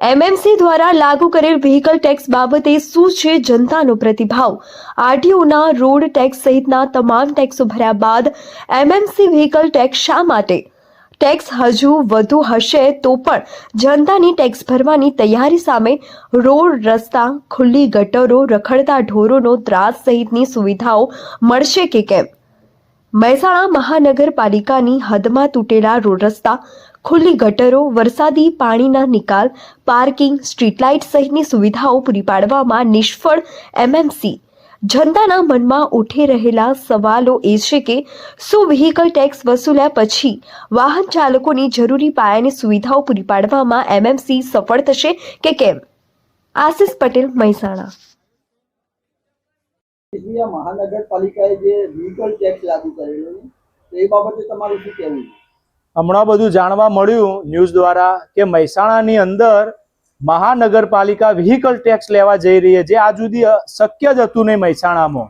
MMC દ્વારા લાગુ કરેલ વ્હીકલ ટેક્સ બાબતે શું છે જનતાનો પ્રતિભાવ? આરટીઓના રોડ ટેક્સ સહિતના તમામ ટેક્સો ભર્યા બાદ એમએમસી વ્હીકલ ટેક્સ શા માટે? ટેક્સ હજુ વધુ હશે તો પણ જનતાની ટેક્સ ભરવાની તૈયારી સામે રોડ, રસ્તા, ખુલ્લી ગટરો, રખડતા ઢોરોનો ત્રાસ સહિતની સુવિધાઓ મળશે કે કેમ? મહેસાણા મહાનગરપાલિકાની હદમાં તૂટેલા રોડ રસ્તા, ખુલ્લી ગટરો, વરસાદી પાણીના નિકાલ, પાર્કિંગ, સ્ટ્રીટ લાઇટ સહિતની સુવિધાઓ પૂરી પાડવામાં નિષ્ફળ એમએમસી. જનતાના મનમાં ઉઠી રહેલા સવાલો એ છે કે શું વ્હીકલ ટેક્સ વસૂલ્યા પછી વાહન ચાલકોની જરૂરી પાયાની સુવિધાઓ પૂરી પાડવામાં એમએમસી સફળ થશે કે કેમ? આશિષ પટેલ, મહેસાણા. મહાનગરપાલિકાએ જે વ્હીકલ ટેક્સ લાગુ કરેલો છે એ બાબતે તમારું શું કહેવું છે? હમણાં બધું જાણવા મળ્યું ન્યૂઝ દ્વારા કે મહેસાણાની અંદર મહાનગરપાલિકા વ્હીકલ ટેક્સ લેવા જઈ રહી છે, જે આજ સુધી શક્ય જ હતું નહીં મહેસાણામાં.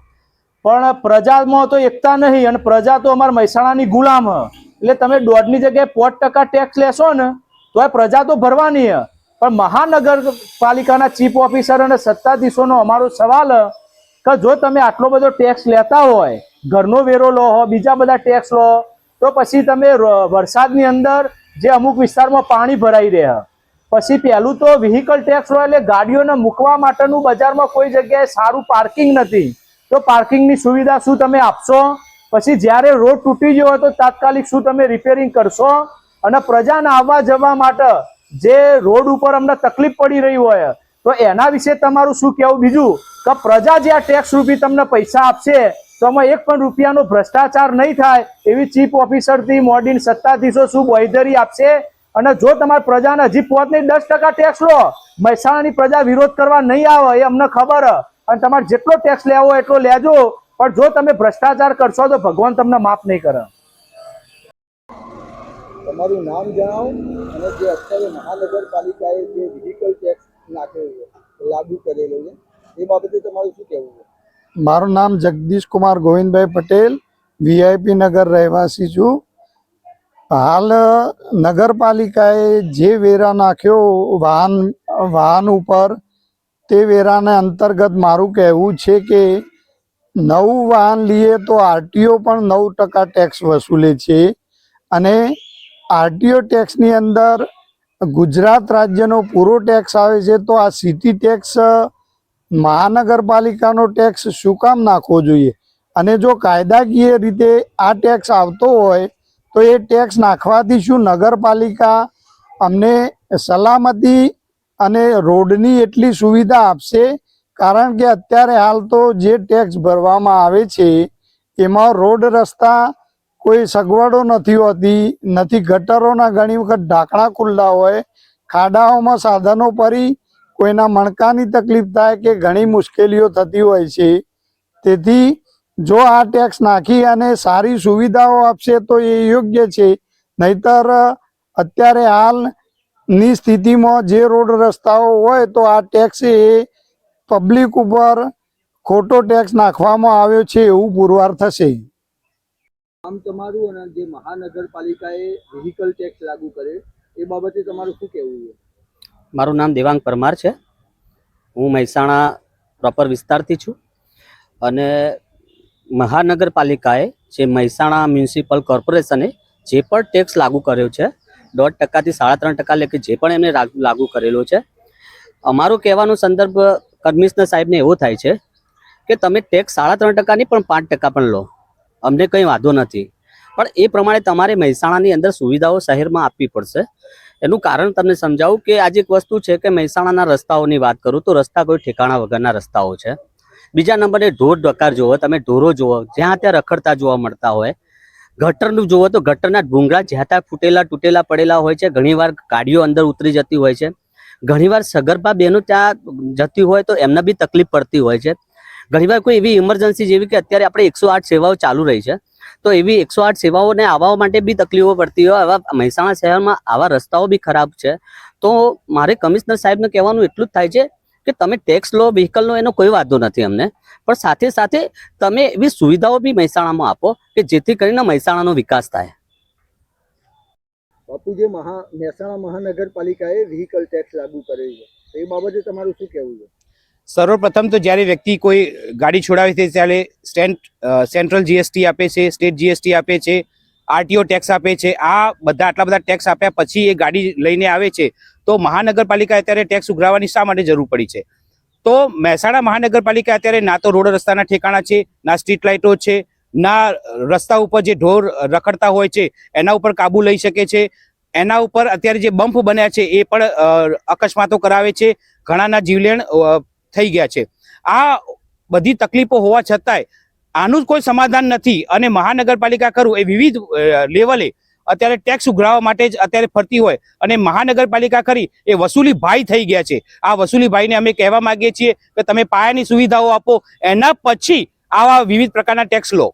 પણ પ્રજામાં તો એકતા નહીં અને પ્રજા તો અમારા મહેસાણાની ગુલામ હ. એટલે તમે 1.5ની જગ્યાએ 5% ટેક્સ લેશો ને તો પ્રજા તો ભરવાની હ. પણ મહાનગરપાલિકાના ચીફ ઓફિસર અને સત્તાધીશોનો અમારો સવાલ કે જો તમે આટલો બધો ટેક્સ લેતા હોય, ઘરનો વેરો લો હો, બીજા બધા ટેક્સ લો, તો પછી તમે વરસાદની અંદર જે અમુક વિસ્તારમાં પાણી ભરાઈ રહે, પછી પહેલું તો વ્હીકલ ટેક્સ લો એટલે ગાડીઓને મૂકવા માટેનું બજારમાં કોઈ જગ્યાએ સારું પાર્કિંગ નથી, તો પાર્કિંગની સુવિધા શું તમે આપશો? પછી જ્યારે રોડ તૂટી ગયો હોય તો તાત્કાલિક શું તમે રિપેરિંગ કરશો? અને પ્રજાને આવવા જવા માટે જે રોડ ઉપર અમને તકલીફ પડી રહી હોય તો એના વિશે તમારું શું કહેવું? બીજું કે પ્રજા જે આ ટેક્સ રૂપી તમને પૈસા આપશે તો આમાં એક પણ રૂપિયાનો ભ્રષ્ટાચાર નહીં થાય એવી ચીફ ઓફિસરથી મોડીને સત્તાધીશો શું બાંહેધરી આપશે? અને જો તમારી પ્રજાને હજી 5-10% ટેક્સ લો, મહેસાણાની પ્રજા વિરોધ કરવા નહીં આવે એ અમને ખબર. અને તમારે જેટલો ટેક્સ લેવો હોય એટલો લેજો, પણ જો તમે ભ્રષ્ટાચાર કરશો તો ભગવાન તમને માફ નહીં કરે. તમારું નામ જણાવો અને જે અત્યારે મહાનગરપાલિકાએ જે વ્હીકલ ટેક્સ લાગુ કરેલો છે એ બાબતે તમારું શું કહેવું છે? મારું નામ જગદીશ કુમાર ગોવિંદભાઈ પટેલ, વીઆઈપી નગર રહેવાસી છું. હાલ નગરપાલિકાએ જે વેરા નાખ્યો વાહન ઉપર, તે વેરાને અંતર્ગત મારું કહેવું છે કે નવું વાહન લઈએ તો આરટીઓ પણ 9% ટેક્સ વસૂલે છે. અને આરટીઓ ટેક્સની અંદર ગુજરાત રાજ્યનો પૂરો ટેક્સ આવે છે, તો આ સિટી ટેક્સ મહાનગરપાલિકાનો ટેક્સ શું કામ નાખવો જોઈએ? અને જો કાયદાકીય રીતે આ ટેક્સ આવતો હોય તો એ ટેક્સ નાખવાથી શું નગરપાલિકા અમને સલામતી અને રોડની એટલી સુવિધા આપશે? કારણ કે અત્યારે હાલ તો જે ટેક્સ ભરવામાં આવે છે એમાં રોડ, રસ્તા કોઈ સગવડો નથી હોતી, નથી ગટરોના ઘણી વખત ઢાંકણા ખુલ્લા હોય, ખાડાઓમાં સાધનો પડી કોઈના મણકાની તકલીફ થાય કે ઘણી મુશ્કેલીઓ થતી હોય છે. તેથી જો આ ટેક્સ નાખી અને સારી સુવિધાઓ આપશે તો એ યોગ્ય છે. નહીતર અત્યારે હાલની સ્થિતિમાં જે રોડ રસ્તાઓ હોય તો આ ટેક્સ એ પબ્લિક ઉપર ખોટો ટેક્સ નાખવામાં આવ્યો છે એવું પુરવાર થશે. આમ તમારું અને જે મહાનગરપાલિકાએ વ્હીકલ ટેક્સ લાગુ કરે એ બાબતે તમારું શું કહેવું છે? મારું નામ દેવાંગ પરમાર છે. હું મહેસાણા પ્રોપર વિસ્તારથી છું. અને મહાનગરપાલિકાએ જે મહેસાણા મ્યુનિસિપલ કોર્પોરેશને જે પણ ટેક્સ લાગુ કર્યો છે, 1.5% થી 3.5% લેકે જે પણ એમને લાગુ કરેલો છે, અમારું કહેવાનો સંદર્ભ કમિશનર સાહેબને એવો થાય છે કે તમે ટેક્સ 3.5% નહીં પણ 5% પણ લો, અમને કંઈ વાંધો નથી. પણ એ પ્રમાણે તમારે મહેસાણાની અંદર સુવિધાઓ શહેરમાં આપવી પડશે. એનું કારણ તમને સમજાવું કે આજે એક વસ્તુ છે કે મહેસાણાના રસ્તાઓની વાત કરું તો રસ્તા કોઈ ઠેકાણા વગરના રસ્તાઓ છે. બીજા નંબરે ઢોર ઢકાર જુઓ, તમે ઢોરો જુઓ જ્યાં ત્યાં રખડતા જોવા મળતા હોય. ગટરનું જુઓ તો ગટરના ભૂંગળા જ્યાં ત્યાં ફૂટેલા તૂટેલા પડેલા હોય છે. ઘણીવાર ગાડીઓ અંદર ઉતરી જતી હોય છે. ઘણીવાર સગર્ભા બહેનો ત્યાં જતી હોય તો એમને બી તકલીફ પડતી હોય છે. ઘણીવાર કોઈ એવી ઇમરજન્સી જેવી કે અત્યારે આપણે 108 સેવાઓ ચાલુ રહી છે, તો એવી 108 સેવાઓને આવવા માટે બી તકલીફો પડતી હોય. આવા મહેસાણા શહેરમાં આવા રસ્તાઓ બી ખરાબ છે. તો મારે કમિશનર સાહેબને કહેવાનું એટલું જ થાય છે કે તમે ટેક્સ લો, વ્હીકલનો, એનો કોઈ વાંધો નથી અમને, પણ સાથે સાથે તમે એવી સુવિધાઓ બી મહેસાણામાં આપો કે જેથી કરીને મહેસાણાનો વિકાસ થાય. બાપુ જે મહેસાણા મહાનગરપાલિકાએ વ્હીકલ ટેક્સ લાગુ કર્યો છે તો એ બાબતે તમારું શું કહેવું છે? સર્વપ્રથમ તો જ્યારે વ્યક્તિ કોઈ ગાડી છોડાવે છે ત્યારે સેન્ટ્રલ જીએસટી આપે છે, સ્ટેટ જીએસટી આપે છે, આરટીઓ ટેક્સ આપે છે. આ આટલા બધા ટેક્સ આપ્યા પછી એ ગાડી લઈને આવે છે તો મહાનગરપાલિકા અત્યારે ટેક્સ ઉઘરાવવાની શા માટે જરૂર પડી છે? તો મહેસાણા મહાનગરપાલિકા અત્યારે ના તો રોડ રસ્તાના ઠેકાણા છે, ના સ્ટ્રીટ લાઇટો છે, ના રસ્તા ઉપર જે ઢોર રખડતા હોય છે એના ઉપર કાબુ લઈ શકે છે. એના ઉપર અત્યારે જે બમ્પ બન્યા છે એ પણ અકસ્માતો કરાવે છે, ઘણાના જીવલેણ થઈ ગયા છે. આ બધી તકલીફો હોવા છતાંય આનું કોઈ સમાધાન નથી અને મહાનગરપાલિકા ખરું એ વિવિધ લેવલે અત્યારે ટેક્સ ઉઘરાવવા માટે જ અત્યારે ફરતી હોય અને મહાનગરપાલિકા ખરી એ વસૂલી ભાઈ થઈ ગયા છે. આ વસૂલી ભાઈને અમે કહેવા માંગીએ છીએ કે તમે પાયાની સુવિધાઓ આપો, એના પછી આવા વિવિધ પ્રકારના ટેક્સ લો.